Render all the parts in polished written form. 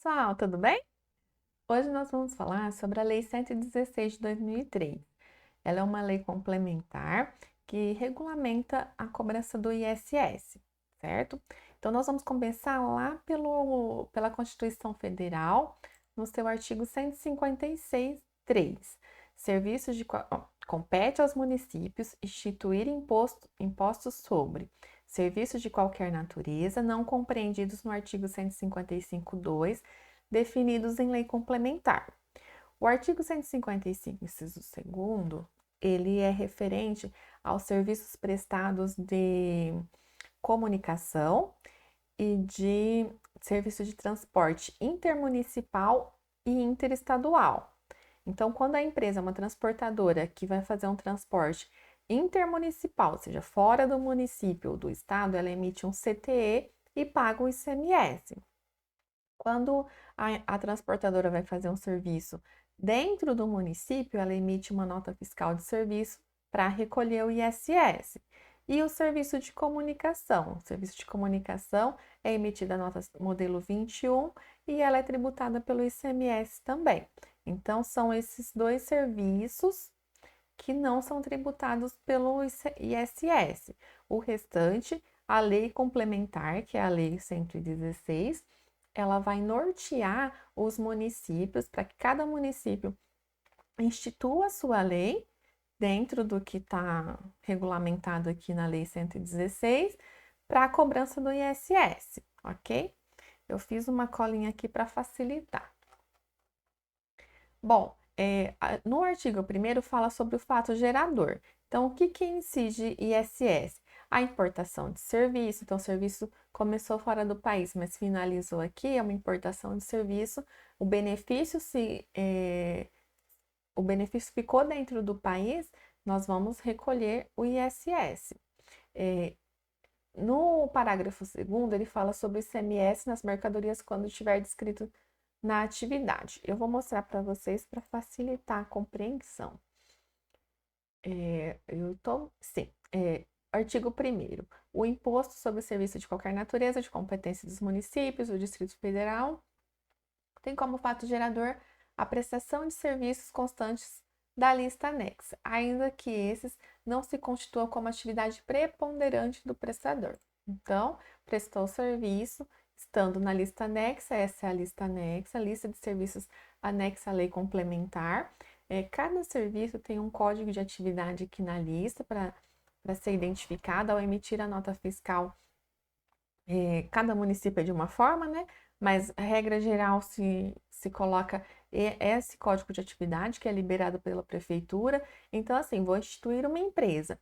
Pessoal, tudo bem? Hoje nós vamos falar sobre a Lei 116 de 2003. Ela é uma lei complementar que regulamenta a cobrança do ISS, certo? Então, nós vamos começar lá pela Constituição Federal, no seu artigo 156, 3. Serviços de... Compete aos municípios instituir impostos sobre serviços de qualquer natureza, não compreendidos no artigo 155, 2, definidos em lei complementar. O artigo 155, inciso 2º, ele é referente aos serviços prestados de comunicação e de serviço de transporte intermunicipal e interestadual. Então, quando a empresa é uma transportadora que vai fazer um transporte intermunicipal, ou seja, fora do município ou do estado, ela emite um CTE e paga o ICMS. Quando a transportadora vai fazer um serviço dentro do município, ela emite uma nota fiscal de serviço para recolher o ISS. E o serviço de comunicação? O serviço de comunicação é emitida a nota modelo 21 e ela é tributada pelo ICMS também. Então, são esses dois serviços que não são tributados pelo ISS. O restante, a lei complementar, que é a Lei 116, ela vai nortear os municípios para que cada município institua a sua lei dentro do que está regulamentado aqui na Lei 116 para a cobrança do ISS, ok? Eu fiz uma colinha aqui para facilitar. Bom, no artigo 1º fala sobre o fato gerador. Então, o que incide ISS? A importação de serviço. Então, o serviço começou fora do país, mas finalizou aqui, é uma importação de serviço. O benefício, o benefício ficou dentro do país, nós vamos recolher o ISS. No parágrafo 2º, ele fala sobre o ICMS nas mercadorias quando estiver descrito na atividade. Eu vou mostrar para vocês para facilitar a compreensão. Artigo 1º. O imposto sobre o serviço de qualquer natureza, de competência dos municípios, do Distrito Federal, tem como fato gerador a prestação de serviços constantes da lista anexa, ainda que esses não se constituam como atividade preponderante do prestador. Então, prestou serviço, estando na lista anexa, essa é a lista anexa, lista de serviços anexa à lei complementar. Cada serviço tem um código de atividade aqui na lista para ser identificado ao emitir a nota fiscal. Cada município é de uma forma, né? Mas a regra geral se coloca esse código de atividade que é liberado pela prefeitura. Então, assim, vou instituir uma empresa.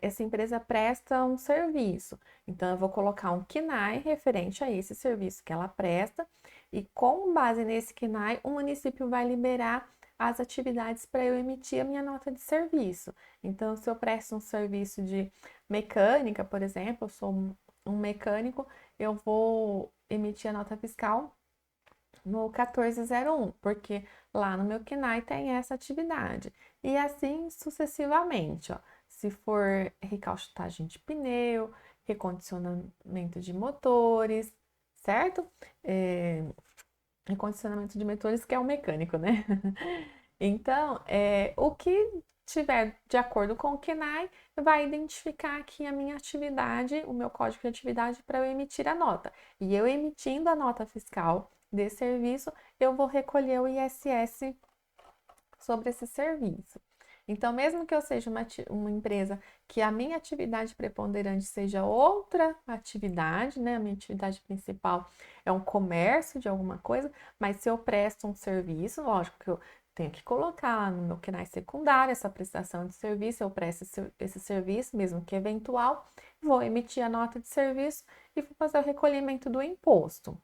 Essa empresa presta um serviço. Então, eu vou colocar um CNAE referente a esse serviço que ela presta. E com base nesse CNAE, o município vai liberar as atividades para eu emitir a minha nota de serviço. Então, se eu presto um serviço de mecânica, por exemplo, eu sou um mecânico, eu vou emitir a nota fiscal no 1401, porque lá no meu CNAE tem essa atividade. E assim sucessivamente, ó. Se for recalchutagem de pneu, recondicionamento de motores, certo? Recondicionamento de motores que é o mecânico, né? Então, o que tiver de acordo com o CNAE vai identificar aqui a minha atividade, o meu código de atividade para eu emitir a nota. E eu emitindo a nota fiscal de serviço, eu vou recolher o ISS sobre esse serviço. Então, mesmo que eu seja uma empresa que a minha atividade preponderante seja outra atividade, né? A minha atividade principal é um comércio de alguma coisa, mas se eu presto um serviço, lógico que eu tenho que colocar no meu CNAE secundário essa prestação de serviço, eu presto esse serviço, mesmo que eventual, vou emitir a nota de serviço e vou fazer o recolhimento do imposto.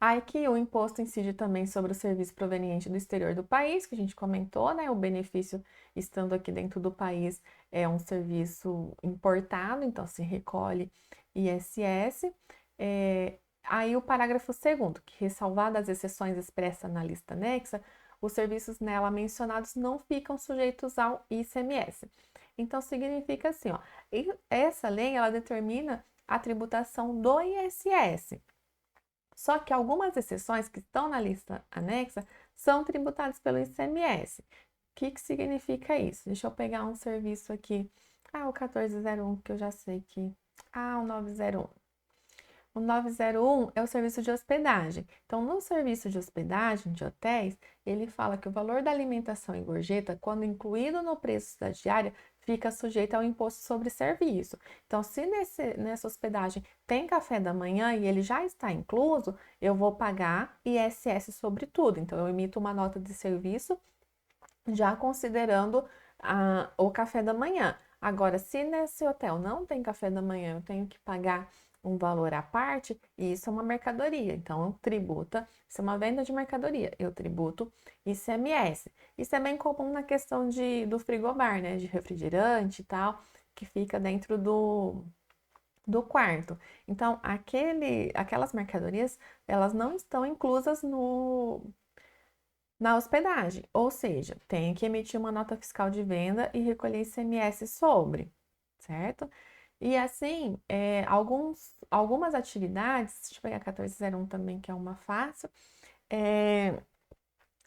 Aí que o imposto incide também sobre o serviço proveniente do exterior do país, que a gente comentou, né? O benefício estando aqui dentro do país é um serviço importado, então se recolhe ISS. Aí o parágrafo 2º, que ressalvadas as exceções expressas na lista anexa, os serviços nela mencionados não ficam sujeitos ao ICMS. Então significa assim, ó, essa lei ela determina a tributação do ISS Só que algumas exceções que estão na lista anexa são tributadas pelo ICMS. O que significa isso? Deixa eu pegar um serviço aqui. O 1401, que eu já sei que... o 901. O 901 é o serviço de hospedagem. Então, no serviço de hospedagem de hotéis, ele fala que o valor da alimentação e gorjeta, quando incluído no preço da diária, fica sujeito ao imposto sobre serviço. Então, se nessa hospedagem tem café da manhã e ele já está incluso, eu vou pagar ISS sobre tudo. Então, eu emito uma nota de serviço já considerando o café da manhã. Agora, se nesse hotel não tem café da manhã, eu tenho que pagar um valor à parte, e isso é uma mercadoria, então tributa, isso é uma venda de mercadoria, eu tributo ICMS. Isso é bem comum na questão do frigobar, né, de refrigerante e tal, que fica dentro do quarto. Então, aquelas mercadorias, elas não estão inclusas na hospedagem, ou seja, tem que emitir uma nota fiscal de venda e recolher ICMS sobre, certo? E assim, algumas atividades, deixa eu pegar 1401 também, que é uma fácil,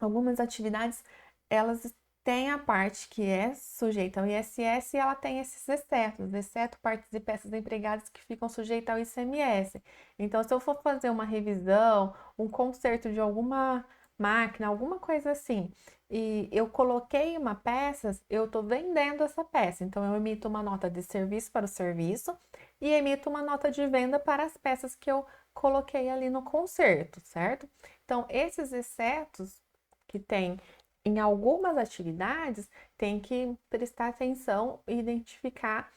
algumas atividades, elas têm a parte que é sujeita ao ISS e ela tem esses excetos, exceto partes e peças empregadas que ficam sujeitas ao ICMS. Então, se eu for fazer uma revisão, um conserto de alguma máquina, alguma coisa assim, e eu coloquei uma peça, eu estou vendendo essa peça. Então, eu emito uma nota de serviço para o serviço e emito uma nota de venda para as peças que eu coloquei ali no conserto, certo? Então, esses excetos que tem em algumas atividades, tem que prestar atenção e identificar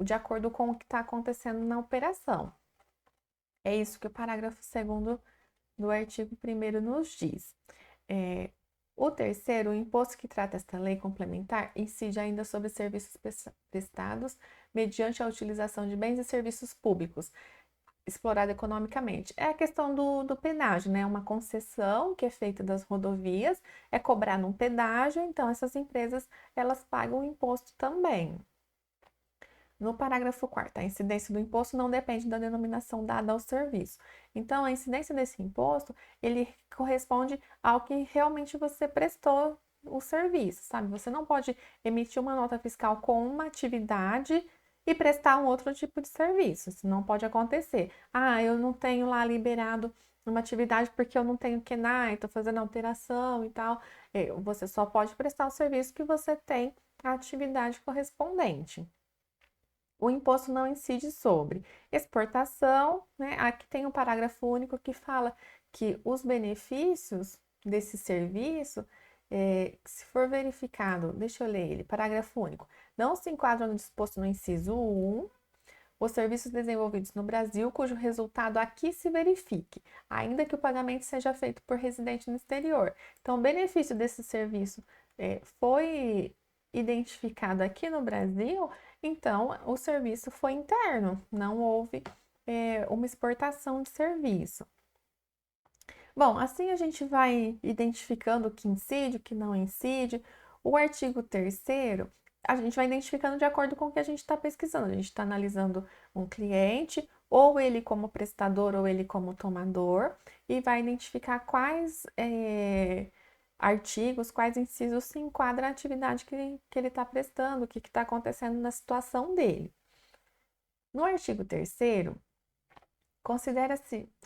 de acordo com o que está acontecendo na operação. É isso que o parágrafo 2º do artigo 1º nos diz. O terceiro, o imposto que trata esta lei complementar, incide ainda sobre serviços prestados mediante a utilização de bens e serviços públicos, explorado economicamente. É a questão do pedágio, né? Uma concessão que é feita das rodovias, é cobrar num pedágio, então essas empresas, elas pagam o imposto também. No parágrafo 4º, a incidência do imposto não depende da denominação dada ao serviço. Então, a incidência desse imposto, ele corresponde ao que realmente você prestou o serviço, sabe? Você não pode emitir uma nota fiscal com uma atividade e prestar um outro tipo de serviço. Isso não pode acontecer. Eu não tenho lá liberado uma atividade porque eu não tenho KENAI, estou fazendo alteração e tal. Você só pode prestar o serviço que você tem a atividade correspondente. O imposto não incide sobre exportação, né? Aqui tem um parágrafo único que fala que os benefícios desse serviço, se for verificado, deixa eu ler ele, parágrafo único, não se enquadram no disposto no inciso 1, os serviços desenvolvidos no Brasil, cujo resultado aqui se verifique, ainda que o pagamento seja feito por residente no exterior. Então, o benefício desse serviço foi identificado aqui no Brasil, então o serviço foi interno, não houve uma exportação de serviço. Bom, assim a gente vai identificando o que incide, o que não incide. O artigo 3º, a gente vai identificando de acordo com o que a gente está pesquisando. A gente está analisando um cliente, ou ele como prestador, ou ele como tomador, e vai identificar quais artigos, quais incisos se enquadram a atividade que ele está prestando, o que está acontecendo na situação dele. No artigo 3º,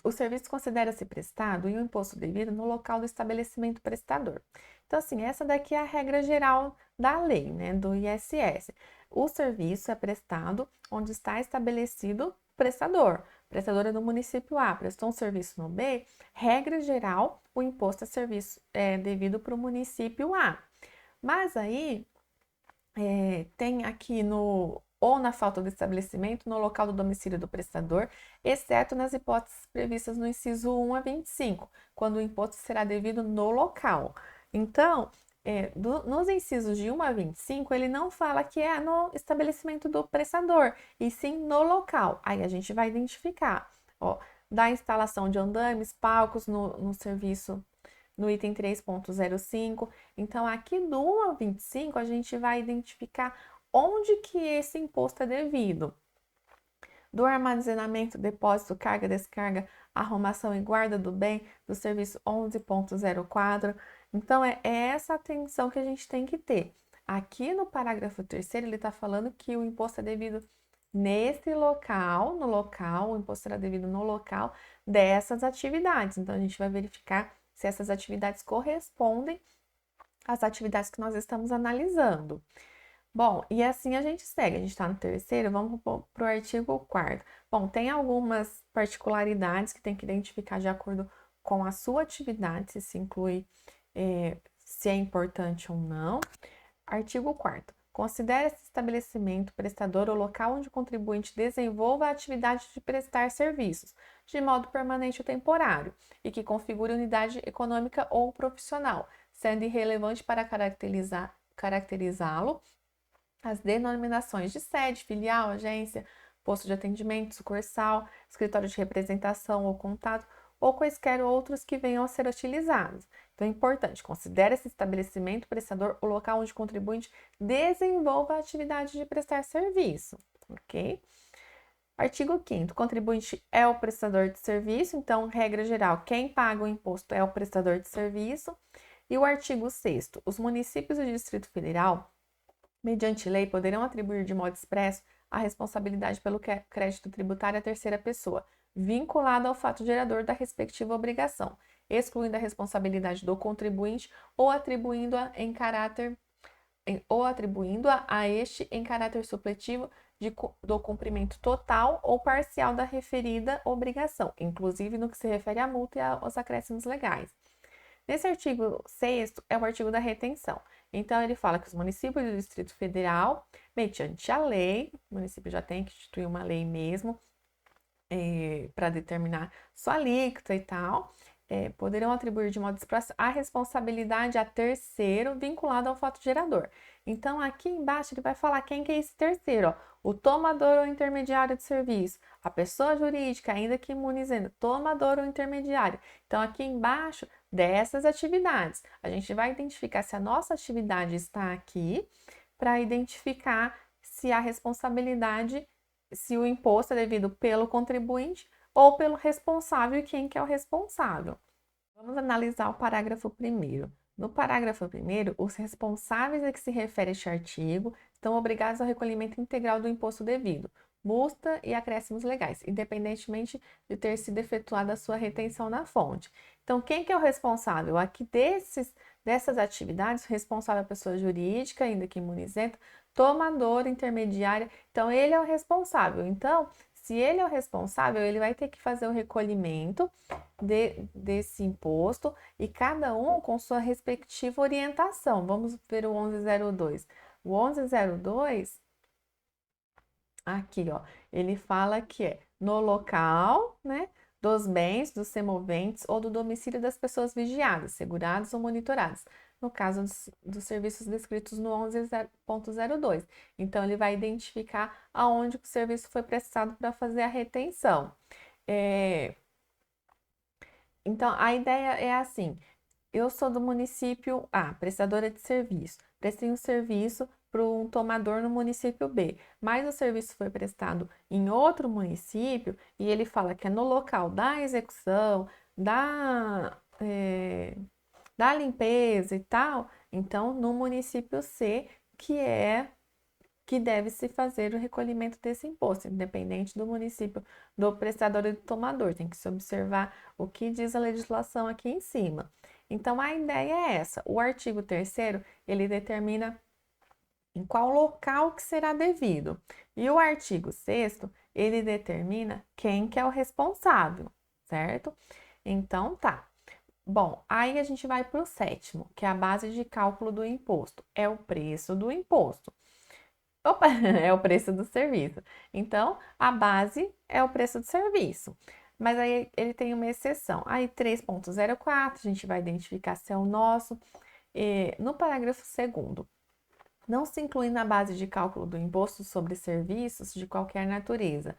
o serviço considera-se prestado e o imposto devido no local do estabelecimento prestador. Então, assim, essa daqui é a regra geral da lei, né, do ISS. O serviço é prestado onde está estabelecido o prestador. O prestador é do município A, prestou um serviço no B, regra geral, o imposto é devido para o município A. Mas aí, tem aqui ou na falta do estabelecimento, no local do domicílio do prestador, exceto nas hipóteses previstas no inciso 1 a 25, quando o imposto será devido no local. Então, nos incisos de 1 a 25, ele não fala que é no estabelecimento do prestador, e sim no local. Aí a gente vai identificar, ó, da instalação de andames, palcos no serviço, no item 3.05. Então, aqui do 1 ao 25, a gente vai identificar onde que esse imposto é devido. do armazenamento, depósito, carga, descarga, arrumação e guarda do bem, do serviço 11.04. Então, é essa atenção que a gente tem que ter. Aqui no parágrafo 3º, ele está falando que o imposto é devido nesse local, o imposto será devido no local dessas atividades. Então, a gente vai verificar se essas atividades correspondem às atividades que nós estamos analisando. Bom, e assim a gente segue. A gente está no 3º, vamos para o artigo 4º. Bom, tem algumas particularidades que tem que identificar de acordo com a sua atividade, se inclui, se é importante ou não. Artigo 4º. Considera esse estabelecimento prestador o local onde o contribuinte desenvolva a atividade de prestar serviços, de modo permanente ou temporário, e que configure unidade econômica ou profissional, sendo irrelevante para caracterizá-lo as denominações de sede, filial, agência, posto de atendimento, sucursal, escritório de representação ou contato, ou quaisquer outros que venham a ser utilizados. Então, é importante, considere esse estabelecimento prestador o local onde o contribuinte desenvolva a atividade de prestar serviço, ok? Artigo 5º, o contribuinte é o prestador de serviço, então, regra geral, quem paga o imposto é o prestador de serviço. E o artigo 6º, os municípios do Distrito Federal, mediante lei, poderão atribuir de modo expresso a responsabilidade pelo crédito tributário à terceira pessoa, vinculada ao fato gerador da respectiva obrigação, excluindo a responsabilidade do contribuinte ou atribuindo-a a este em caráter supletivo do cumprimento total ou parcial da referida obrigação, inclusive no que se refere à multa e aos acréscimos legais. Nesse artigo 6º é o artigo da retenção. Então, ele fala que os municípios do Distrito Federal, mediante a lei, o município já tem que instituir uma lei mesmo, para determinar sua alíquota e tal, poderão atribuir de modo expresso a responsabilidade a terceiro vinculado ao fato gerador. Então, aqui embaixo ele vai falar quem que é esse terceiro, ó, o tomador ou intermediário de serviço, a pessoa jurídica, ainda que imunizando, tomador ou intermediário. Então, aqui embaixo dessas atividades, a gente vai identificar se a nossa atividade está aqui, para identificar se a responsabilidade, se o imposto é devido pelo contribuinte ou pelo responsável e quem que é o responsável. Vamos analisar o parágrafo 1º. No parágrafo 1º, os responsáveis a que se refere este artigo estão obrigados ao recolhimento integral do imposto devido, multa e acréscimos legais, independentemente de ter sido efetuada a sua retenção na fonte. Então, quem que é o responsável? Aqui dessas atividades, o responsável é a pessoa jurídica, ainda que imunizenta, tomador, intermediária. Então, ele é o responsável. Então, se ele é o responsável, ele vai ter que fazer o recolhimento desse imposto e cada um com sua respectiva orientação. Vamos ver o 1102. O 1102, aqui, ó, ele fala que é no local, né, dos bens, dos semoventes ou do domicílio das pessoas vigiadas, seguradas ou monitoradas, no caso dos serviços descritos no 11.02. Então, ele vai identificar aonde o serviço foi prestado para fazer a retenção. Então, a ideia é assim, eu sou do município A, prestadora de serviço, prestei um serviço para um tomador no município B, mas o serviço foi prestado em outro município e ele fala que é no local da execução, da limpeza e tal, então no município C, que deve se fazer o recolhimento desse imposto, independente do município do prestador e do tomador. Tem que se observar o que diz a legislação aqui em cima. Então, a ideia é essa. O artigo 3º, ele determina em qual local que será devido. E o artigo 6º, ele determina quem que é o responsável, certo? Então, tá. Bom, aí a gente vai para o 7º, que é a base de cálculo do imposto. É o preço do imposto. Opa, é o preço do serviço. Então, a base é o preço do serviço. Mas aí ele tem uma exceção. Aí 3.04, a gente vai identificar se é o nosso. No parágrafo 2º, não se inclui na base de cálculo do imposto sobre serviços de qualquer natureza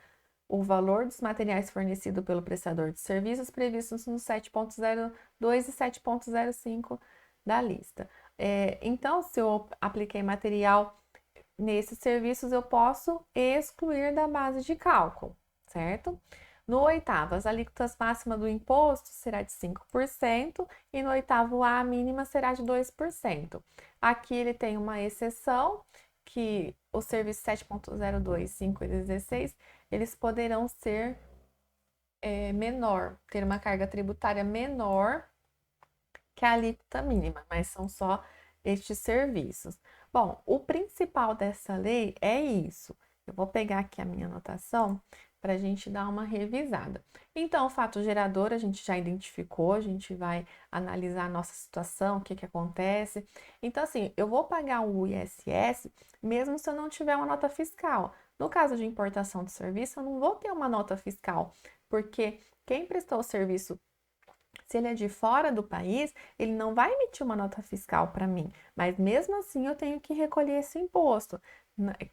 o valor dos materiais fornecido pelo prestador de serviços previstos no 7.02 e 7.05 da lista. Então, se eu apliquei material nesses serviços, eu posso excluir da base de cálculo, certo? No oitavo, as alíquotas máximas do imposto será de 5% e no oitavo A, a mínima será de 2%. Aqui ele tem uma exceção, que os serviços 7.02, 5 e 16, eles poderão ser menor, ter uma carga tributária menor que a alíquota mínima, mas são só estes serviços. Bom, o principal dessa lei é isso. Eu vou pegar aqui a minha anotação para a gente dar uma revisada. Então, o fato gerador a gente já identificou, a gente vai analisar a nossa situação, o que que acontece. Então, assim, eu vou pagar o ISS mesmo se eu não tiver uma nota fiscal. No caso de importação de serviço, eu não vou ter uma nota fiscal, porque quem prestou o serviço, se ele é de fora do país, ele não vai emitir uma nota fiscal para mim, mas mesmo assim eu tenho que recolher esse imposto.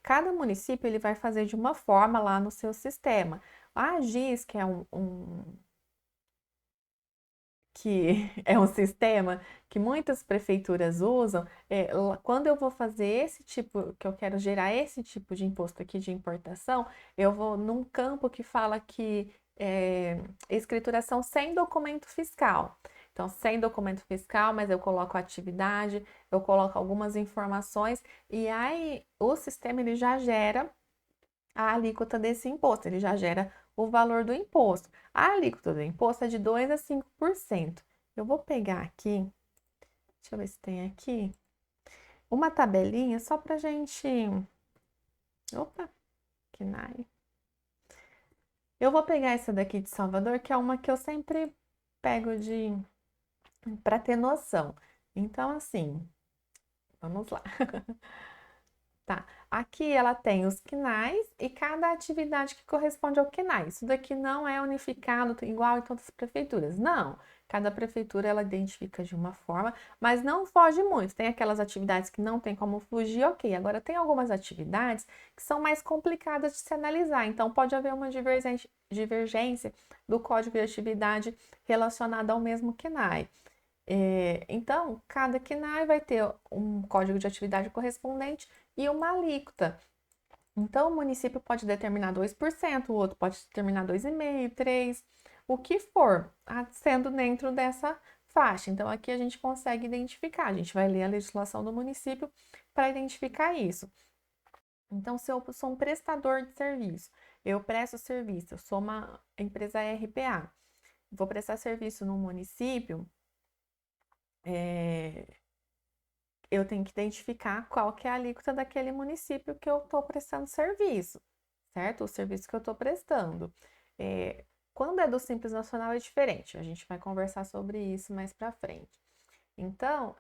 Cada município ele vai fazer de uma forma lá no seu sistema. A GIS, que é que é um sistema que muitas prefeituras usam, quando eu vou fazer esse tipo, que eu quero gerar esse tipo de imposto aqui de importação, eu vou num campo que fala que escrituração sem documento fiscal. Então, sem documento fiscal, mas eu coloco a atividade, eu coloco algumas informações e aí o sistema ele já gera a alíquota desse imposto, ele já gera o valor do imposto. A alíquota do imposto é de 2 a 5%. Eu vou pegar aqui, deixa eu ver se tem aqui, uma tabelinha só para gente. Opa, que nai. Eu vou pegar essa daqui de Salvador, que é uma que eu sempre pego de para ter noção. Então, assim, vamos lá. Tá, aqui ela tem os CNAEs e cada atividade que corresponde ao CNAE. Isso daqui não é unificado igual em todas as prefeituras, não. Cada prefeitura ela identifica de uma forma, mas não foge muito. Tem aquelas atividades que não tem como fugir, ok. Agora tem algumas atividades que são mais complicadas de se analisar, então pode haver uma divergência do código de atividade relacionado ao mesmo CNAE. Então, cada CNAE vai ter um código de atividade correspondente e uma alíquota. Então, o município pode determinar 2%, o outro pode determinar 2,5%, 3%, o que for, sendo dentro dessa faixa. Então, aqui a gente consegue identificar, a gente vai ler a legislação do município para identificar isso. Então, se eu sou um prestador de serviço, eu presto serviço, eu sou uma empresa RPA, vou prestar serviço no município, eu tenho que identificar qual que é a alíquota daquele município que eu estou prestando serviço, certo? O serviço que eu estou prestando. Quando é do Simples Nacional é diferente, a gente vai conversar sobre isso mais para frente. Então,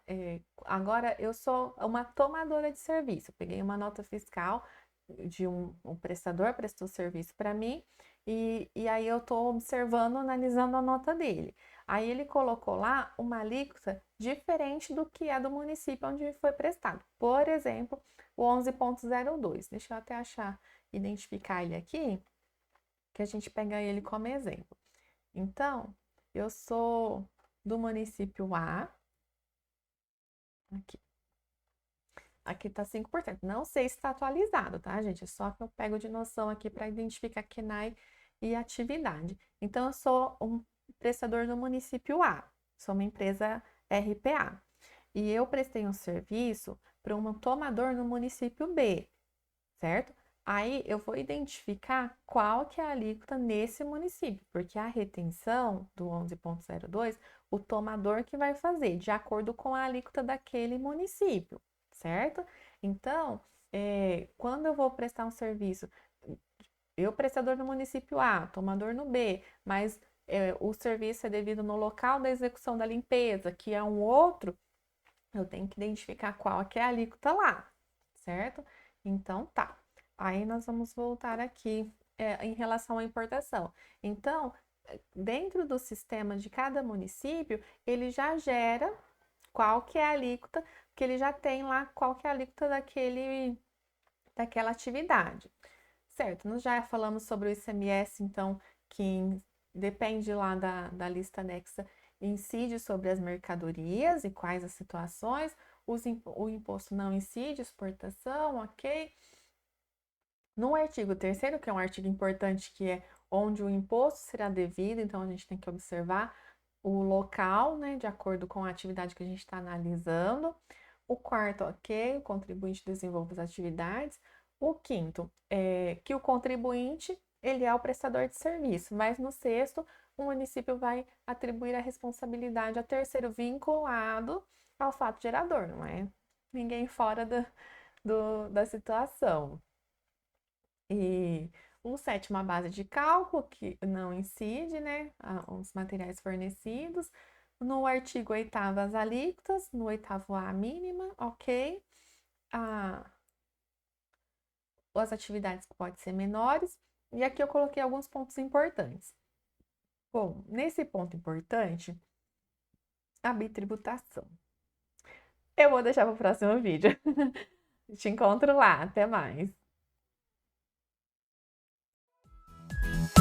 agora eu sou uma tomadora de serviço. Eu peguei uma nota fiscal de um prestador, prestou serviço para mim, e aí eu estou observando, analisando a nota dele. Aí ele colocou lá uma alíquota diferente do que é do município onde foi prestado. Por exemplo, o 11.02. Deixa eu até achar, identificar ele aqui, que a gente pega ele como exemplo. Então, eu sou do município A, aqui. Aqui tá 5%. Não sei se está atualizado, tá, gente? É só que eu pego de noção aqui para identificar KNAI e atividade. Então, eu sou um prestador do município A, sou uma empresa RPA. E eu prestei um serviço para um tomador no município B, certo? Aí eu vou identificar qual que é a alíquota nesse município, porque a retenção do 11.02, o tomador que vai fazer, de acordo com a alíquota daquele município, certo? Então, quando eu vou prestar um serviço, eu prestador no município A, tomador no B, mas o serviço é devido no local da execução da limpeza, que é um outro, eu tenho que identificar qual que é a alíquota lá, certo? Então, tá. Aí nós vamos voltar aqui em relação à importação. Então, dentro do sistema de cada município, ele já gera qual que é a alíquota, porque ele já tem lá qual que é a alíquota daquela atividade. Certo, nós já falamos sobre o ICMS, então, que depende lá da lista anexa, incide sobre as mercadorias e quais as situações, o imposto não incide, exportação, ok? No artigo 3º, que é um artigo importante, que é onde o imposto será devido, então a gente tem que observar o local, né, de acordo com a atividade que a gente está analisando. O quarto, ok, o contribuinte desenvolve as atividades. O quinto, é que o contribuinte, ele é o prestador de serviço, mas no sexto, o município vai atribuir a responsabilidade a terceiro vinculado ao fato gerador, não é ninguém fora da situação. E o sétimo, a base de cálculo, que não incide, né, os materiais fornecidos. No artigo 8º, as alíquotas, no 8º, a mínima, ok. As atividades que podem ser menores. E aqui eu coloquei alguns pontos importantes. Bom, nesse ponto importante, a bitributação. Eu vou deixar para o próximo vídeo. Te encontro lá. Até mais.